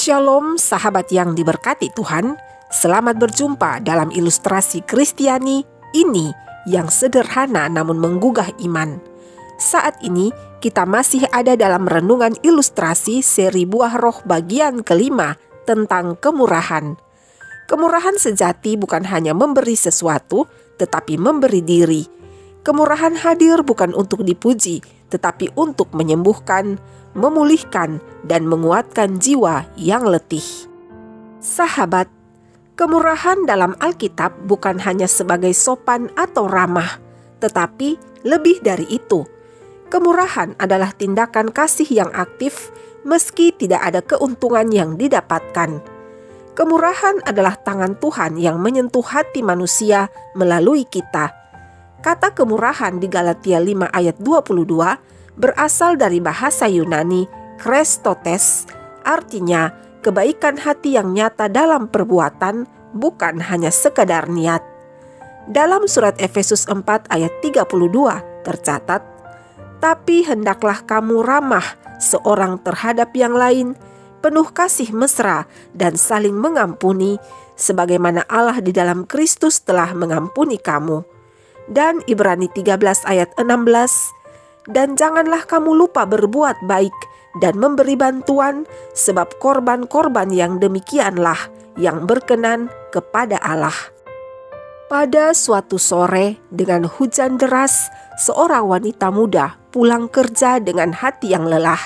Shalom sahabat yang diberkati Tuhan, selamat berjumpa dalam ilustrasi Kristiani ini yang sederhana namun menggugah iman. Saat ini kita masih ada dalam renungan ilustrasi seri Buah Roh bagian kelima tentang kemurahan. Kemurahan sejati bukan hanya memberi sesuatu, tetapi memberi diri. Kemurahan hadir bukan untuk dipuji, tetapi untuk menyembuhkan, memulihkan, dan menguatkan jiwa yang letih. Sahabat, kemurahan dalam Alkitab bukan hanya sebagai sopan atau ramah, tetapi lebih dari itu. Kemurahan adalah tindakan kasih yang aktif meski tidak ada keuntungan yang didapatkan. Kemurahan adalah tangan Tuhan yang menyentuh hati manusia melalui kita. Kata kemurahan di Galatia 5 ayat 22 berasal dari bahasa Yunani Krestotes, artinya kebaikan hati yang nyata dalam perbuatan, bukan hanya sekadar niat. Dalam surat Efesus 4 ayat 32 tercatat, "Tapi hendaklah kamu ramah seorang terhadap yang lain, penuh kasih mesra dan saling mengampuni, sebagaimana Allah di dalam Kristus telah mengampuni kamu." Dan Ibrani 13 ayat 16, "Dan janganlah kamu lupa berbuat baik dan memberi bantuan, sebab korban-korban yang demikianlah yang berkenan kepada Allah." Pada suatu sore dengan hujan deras, seorang wanita muda pulang kerja dengan hati yang lelah.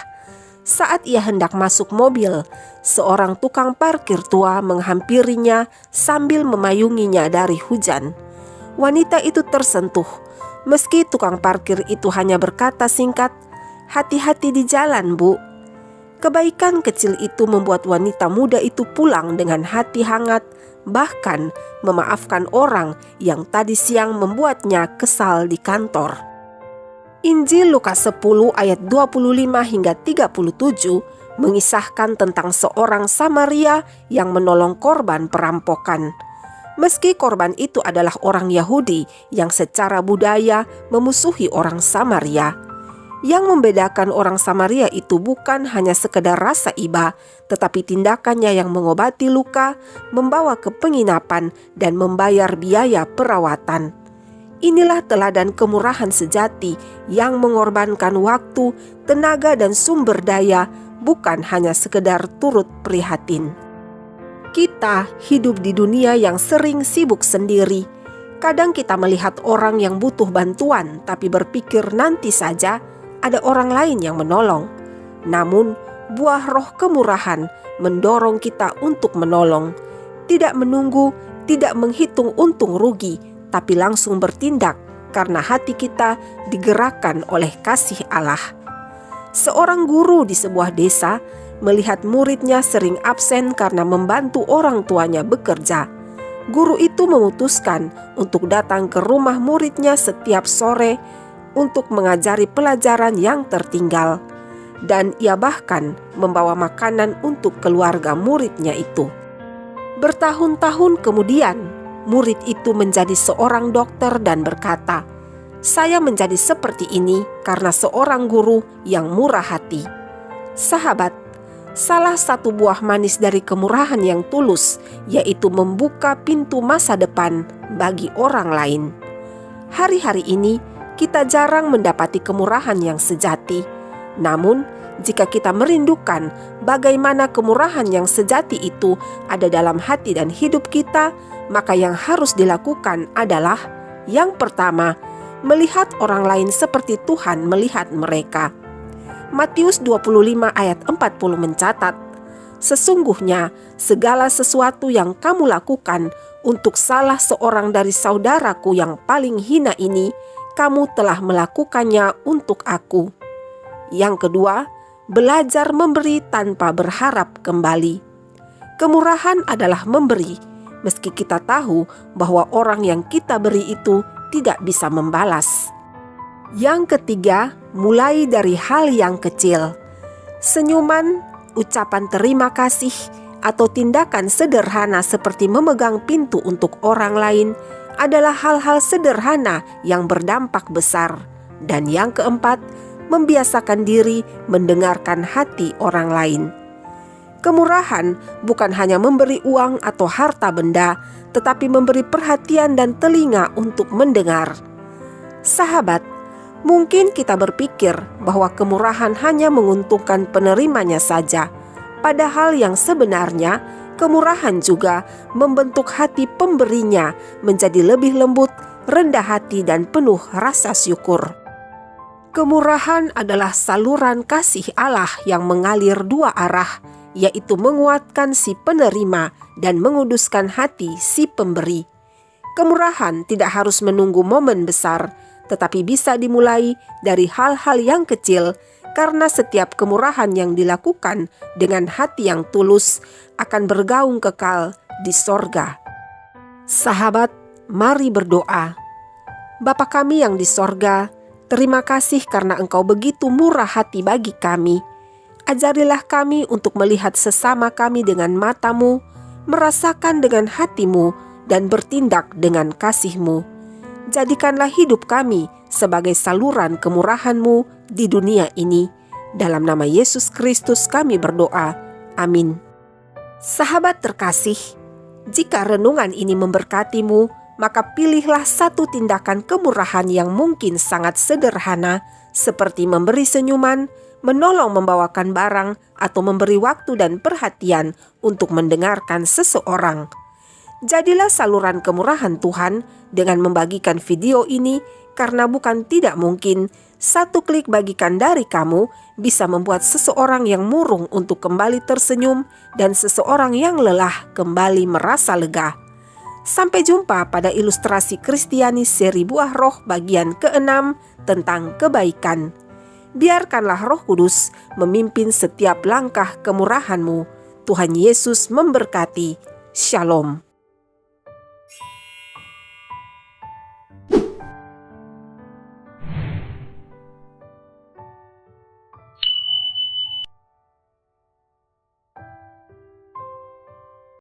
Saat ia hendak masuk mobil, seorang tukang parkir tua menghampirinya sambil memayunginya dari hujan. Wanita itu tersentuh, meski tukang parkir itu hanya berkata singkat, "Hati-hati di jalan, Bu." Kebaikan kecil itu membuat wanita muda itu pulang dengan hati hangat, bahkan memaafkan orang yang tadi siang membuatnya kesal di kantor. Injil Lukas 10 ayat 25 hingga 37 mengisahkan tentang seorang Samaria yang menolong korban perampokan. Meski korban itu adalah orang Yahudi yang secara budaya memusuhi orang Samaria. Yang membedakan orang Samaria itu bukan hanya sekedar rasa iba, tetapi tindakannya yang mengobati luka, membawa ke penginapan, dan membayar biaya perawatan. Inilah teladan kemurahan sejati yang mengorbankan waktu, tenaga, dan sumber daya, bukan hanya sekedar turut prihatin. Kita hidup di dunia yang sering sibuk sendiri. Kadang kita melihat orang yang butuh bantuan, tapi berpikir nanti saja ada orang lain yang menolong. Namun, buah roh kemurahan mendorong kita untuk menolong. Tidak menunggu, tidak menghitung untung rugi, tapi langsung bertindak karena hati kita digerakkan oleh kasih Allah. Seorang guru di sebuah desa melihat muridnya sering absen karena membantu orang tuanya bekerja. Guru itu memutuskan untuk datang ke rumah muridnya setiap sore untuk mengajari pelajaran yang tertinggal. Dan ia bahkan membawa makanan untuk keluarga muridnya itu. Bertahun-tahun kemudian, murid itu menjadi seorang dokter dan berkata, "Saya menjadi seperti ini karena seorang guru yang murah hati." Sahabat, salah satu buah manis dari kemurahan yang tulus yaitu membuka pintu masa depan bagi orang lain. Hari-hari ini kita jarang mendapati kemurahan yang sejati. Namun, jika kita merindukan bagaimana kemurahan yang sejati itu ada dalam hati dan hidup kita, maka yang harus dilakukan adalah yang pertama, melihat orang lain seperti Tuhan melihat mereka. Matius 25 ayat 40 mencatat, "Sesungguhnya segala sesuatu yang kamu lakukan untuk salah seorang dari saudaraku yang paling hina ini, kamu telah melakukannya untuk aku." Yang kedua, belajar memberi tanpa berharap kembali. Kemurahan adalah memberi, meski kita tahu bahwa orang yang kita beri itu tidak bisa membalas. Yang ketiga, mulai dari hal yang kecil. Senyuman, ucapan terima kasih, atau tindakan sederhana seperti memegang pintu untuk orang lain adalah hal-hal sederhana yang berdampak besar. Dan yang keempat, membiasakan diri mendengarkan hati orang lain. Kemurahan bukan hanya memberi uang atau harta benda, tetapi memberi perhatian dan telinga untuk mendengar. Sahabat, mungkin kita berpikir bahwa kemurahan hanya menguntungkan penerimanya saja, padahal yang sebenarnya kemurahan juga membentuk hati pemberinya menjadi lebih lembut, rendah hati, dan penuh rasa syukur. Kemurahan adalah saluran kasih Allah yang mengalir dua arah, yaitu menguatkan si penerima dan menguduskan hati si pemberi. Kemurahan tidak harus menunggu momen besar, tetapi bisa dimulai dari hal-hal yang kecil, karena setiap kemurahan yang dilakukan dengan hati yang tulus akan bergaung kekal di sorga. Sahabat, mari berdoa. Bapa kami yang di sorga, terima kasih karena Engkau begitu murah hati bagi kami. Ajarilah kami untuk melihat sesama kami dengan mata-Mu, merasakan dengan hati-Mu, dan bertindak dengan kasih-Mu. Jadikanlah hidup kami sebagai saluran kemurahan-Mu di dunia ini. Dalam nama Yesus Kristus kami berdoa. Amin. Sahabat terkasih, jika renungan ini memberkatimu, maka pilihlah satu tindakan kemurahan yang mungkin sangat sederhana, seperti memberi senyuman, menolong membawakan barang, atau memberi waktu dan perhatian untuk mendengarkan seseorang. Jadilah saluran kemurahan Tuhan dengan membagikan video ini, karena bukan tidak mungkin satu klik bagikan dari kamu bisa membuat seseorang yang murung untuk kembali tersenyum dan seseorang yang lelah kembali merasa lega. Sampai jumpa pada ilustrasi Kristiani seri Buah Roh bagian ke-6 tentang kebaikan. Biarkanlah Roh Kudus memimpin setiap langkah kemurahanmu. Tuhan Yesus memberkati. Shalom.